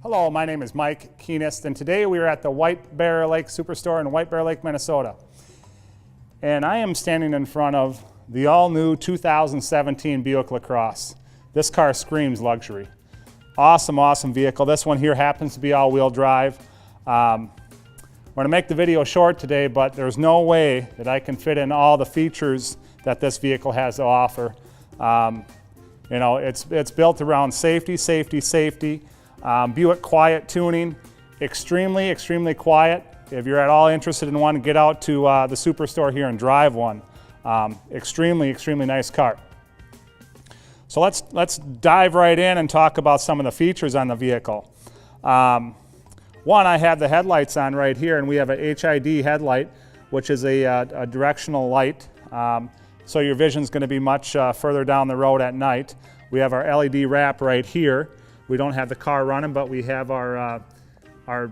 Hello, my name is Mike Keenest, and today we are at the White Bear Lake Superstore in White Bear Lake, Minnesota. And I am standing in front of the all-new 2017 Buick LaCrosse. This car screams luxury. Awesome, awesome vehicle. This one here happens to be all-wheel drive. We're going to make the video short today, but there's no way that I can fit in all the features that this vehicle has to offer. You know, it's built around safety, safety, safety. Buick quiet tuning, extremely quiet. If you're at all interested in one, get out to the Superstore here and drive one. Extremely nice car. So let's dive right in and talk about some of the features on the vehicle. One, I have the headlights on right here, and we have a HID headlight, which is a directional light. So your vision's going to be much further down the road at night. We have our LED wrap right here. We don't have the car running, but we have our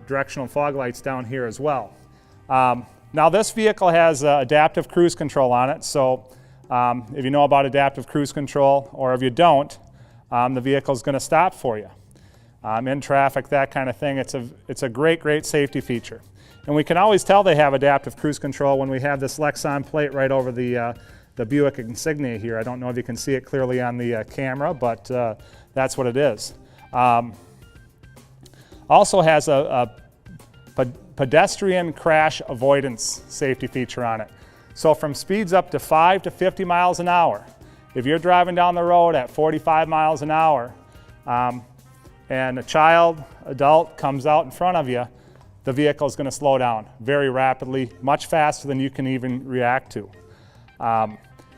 directional fog lights down here as well. Now this vehicle has adaptive cruise control on it, so if you know about adaptive cruise control, or if you don't, the vehicle is going to stop for you. In traffic, that kind of thing. It's a great safety feature. And we can always tell they have adaptive cruise control when we have this Lexan plate right over the Buick insignia here. I don't know if you can see it clearly on the camera, but that's what it is. Also has a pedestrian crash avoidance safety feature on it. So from speeds up to 5 to 50 miles an hour, if you're driving down the road at 45 miles an hour and a child, adult comes out in front of you, the vehicle is going to slow down very rapidly, much faster than you can even react to.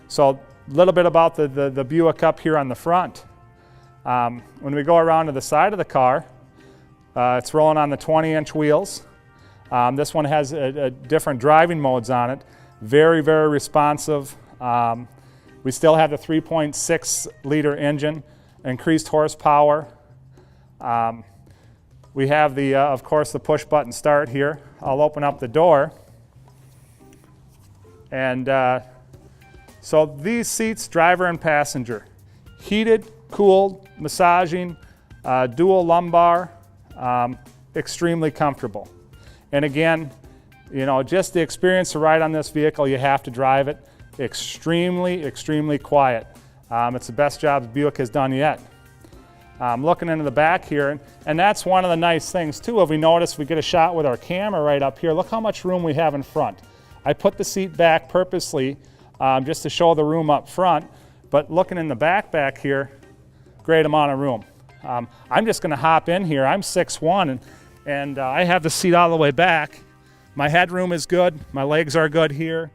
So a little bit about the Buick up here on the front. When we go around to the side of the car, it's rolling on the 20-inch wheels. This one has different driving modes on it. Very responsive. We still have the 3.6-liter engine, increased horsepower. We have of course, the push-button start here. I'll open up the door. And so these seats, driver and passenger, heated, cooled, massaging, dual lumbar, extremely comfortable. And again, you know, just the experience to ride on this vehicle, you have to drive it. Extremely quiet. It's the best job Buick has done yet. Looking into the back here, and that's one of the nice things too. If we notice, we get a shot with our camera right up here. Look how much room we have in front. I put the seat back purposely just to show the room up front, but looking in the back here, great amount of room. I'm just going to hop in here. I'm 6'1", and I have the seat all the way back. My headroom is good. My legs are good here.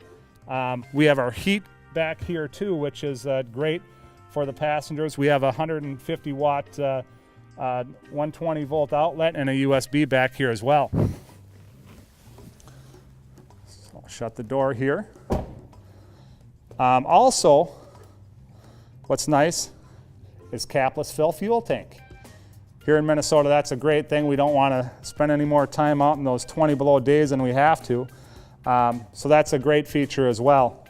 We have our heat back here too, which is great for the passengers. We have a 150 watt 120 volt outlet and a USB back here as well. So I'll shut the door here. Also, what's nice is capless fill fuel tank. Here in Minnesota, that's a great thing. We don't want to spend any more time out in those 20 below days than we have to. So that's a great feature as well.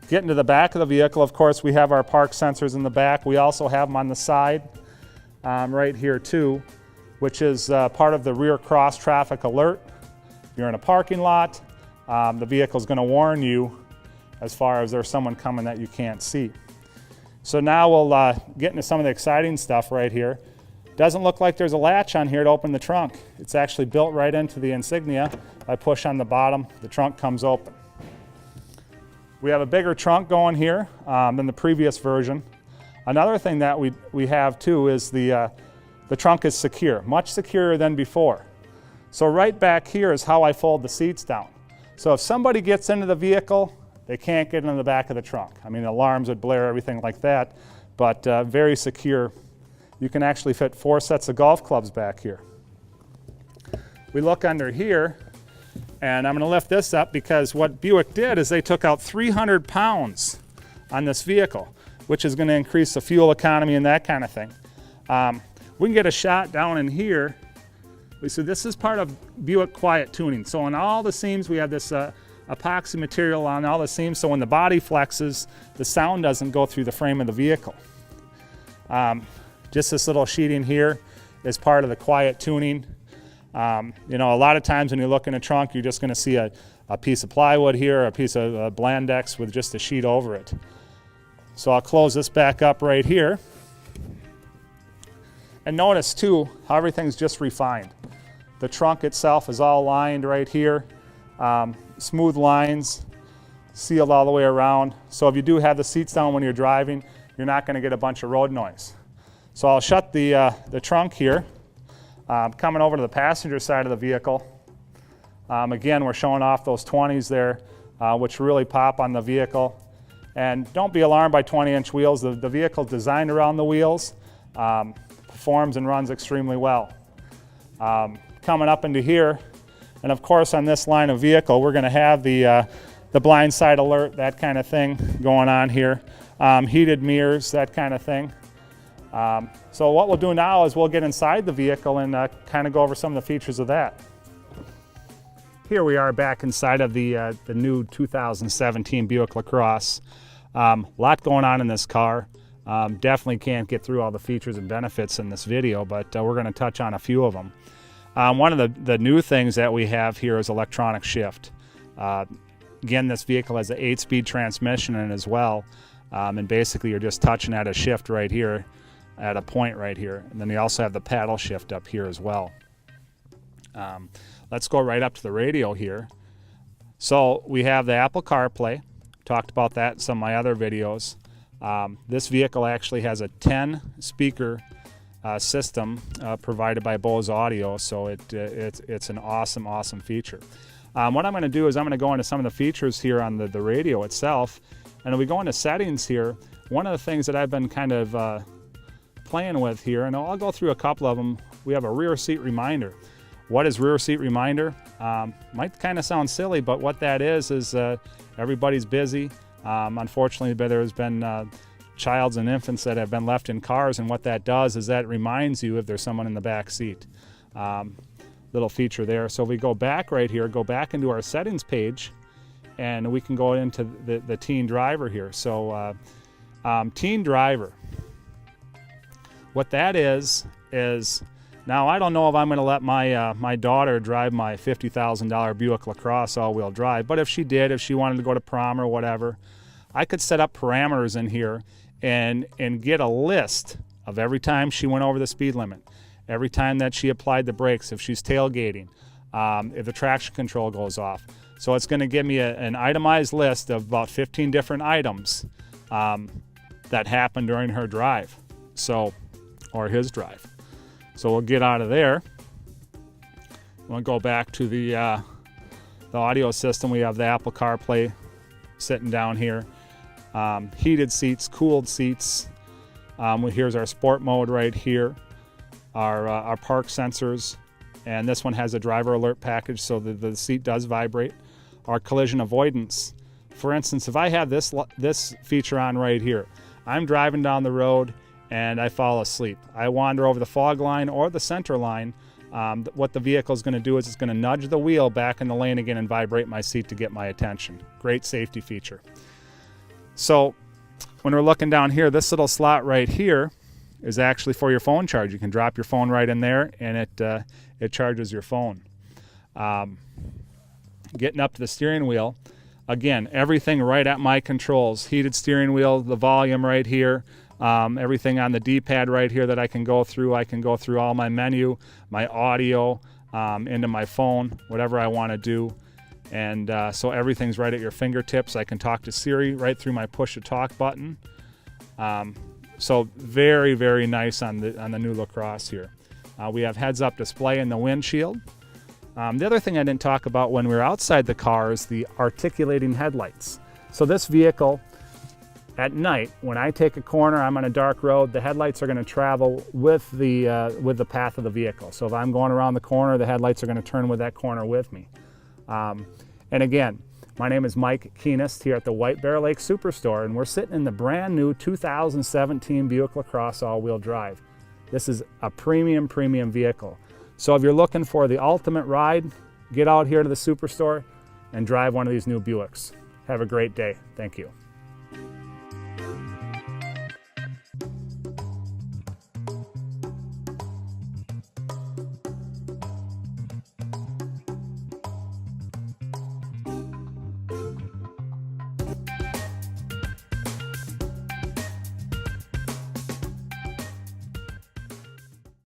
Getting to the back of the vehicle, of course, we have our park sensors in the back. We also have them on the side right here too, which is part of the rear cross traffic alert. If you're in a parking lot, the vehicle is going to warn you as far as there's someone coming that you can't see. So now we'll get into some of the exciting stuff right here. Doesn't look like there's a latch on here to open the trunk. It's actually built right into the insignia. I push on the bottom, the trunk comes open. We have a bigger trunk going here than the previous version. Another thing that we have too is the trunk is secure, much securer than before. So right back here is how I fold the seats down. So if somebody gets into the vehicle, they can't get into the back of the trunk. I mean, alarms would blare, everything like that, but very secure. You can actually fit 4 sets of golf clubs back here. We look under here, and I'm going to lift this up because what Buick did is they took out 300 pounds on this vehicle, which is going to increase the fuel economy and that kind of thing. We can get a shot down in here. So this is part of Buick quiet tuning. So on all the seams, we have this epoxy material on all the seams, so when the body flexes, the sound doesn't go through the frame of the vehicle. Just this little sheeting here is part of the quiet tuning. You know, a lot of times when you look in a trunk, you're just going to see a piece of plywood here, a piece of Blandex with just a sheet over it. So I'll close this back up right here. And notice too how everything's just refined. The trunk itself is all lined right here. Smooth lines, sealed all the way around. So if you do have the seats down when you're driving, you're not going to get a bunch of road noise. So I'll shut the trunk here. Coming over to the passenger side of the vehicle. Again, we're showing off those 20s there, which really pop on the vehicle. And don't be alarmed by 20-inch wheels. The vehicle's designed around the wheels, performs and runs extremely well. Coming up into here, and of course on this line of vehicle, we're going to have the blind side alert, that kind of thing going on here. Heated mirrors, that kind of thing. So what we'll do now is we'll get inside the vehicle and kind of go over some of the features of that. Here we are back inside of the new 2017 Buick LaCrosse. Lot going on in this car. Definitely can't get through all the features and benefits in this video, but we're going to touch on a few of them. One of the new things that we have here is electronic shift. Again, this vehicle has an 8-speed transmission in it as well, and basically you're just touching at a shift right here, at a point right here, and then you also have the paddle shift up here as well. Let's go right up to the radio here. So we have the Apple CarPlay. Talked about that in some of my other videos. This vehicle actually has a 10-speaker system provided by Bose Audio, so it's an awesome feature. What I'm going to do is I'm going to go into some of the features here on the radio itself, and if we go into settings here, one of the things that I've been kind of playing with here, and I'll go through a couple of them. We have a rear seat reminder. What is rear seat reminder? Might kind of sound silly, but what that is everybody's busy. Unfortunately, there's been childs and infants that have been left in cars, and what that does is that reminds you if there's someone in the back seat. Little feature there. So if we go back right here, go back into our settings page, and we can go into the teen driver here. So teen driver. What that is now I don't know if I'm going to let my daughter drive my $50,000 Buick LaCrosse all-wheel drive, but if she did, if she wanted to go to prom or whatever, I could set up parameters in here and get a list of every time she went over the speed limit, every time that she applied the brakes, if she's tailgating, if the traction control goes off. So it's going to give me an itemized list of about 15 different items that happened during her drive, or his drive. So we'll get out of there. We'll go back to the audio system. We have the Apple CarPlay sitting down here. Heated seats, cooled seats. Here's our sport mode right here. Our park sensors. And this one has a driver alert package, so the seat does vibrate. Our collision avoidance. For instance, if I have this feature on right here, I'm driving down the road and I fall asleep. I wander over the fog line or the center line. What the vehicle is going to do is it's going to nudge the wheel back in the lane again and vibrate my seat to get my attention. Great safety feature. So when we're looking down here, this little slot right here is actually for your phone charge. You can drop your phone right in there and it charges your phone. Getting up to the steering wheel, again, everything right at my controls. Heated steering wheel, the volume right here. Everything on the D-pad right here that I can go through. I can go through all my menu, my audio, into my phone, whatever I want to do. And so everything's right at your fingertips. I can talk to Siri right through my push-to-talk button. So very, very nice on the new LaCrosse here. We have heads-up display in the windshield. The other thing I didn't talk about when we were outside the car is the articulating headlights. So this vehicle, at night, when I take a corner, I'm on a dark road, the headlights are going to travel with the path of the vehicle. So if I'm going around the corner, the headlights are going to turn with that corner with me. And again, my name is Mike Keenest here at the White Bear Lake Superstore, and we're sitting in the brand new 2017 Buick LaCrosse all-wheel drive. This is a premium vehicle. So if you're looking for the ultimate ride, get out here to the Superstore and drive one of these new Buicks. Have a great day. Thank you.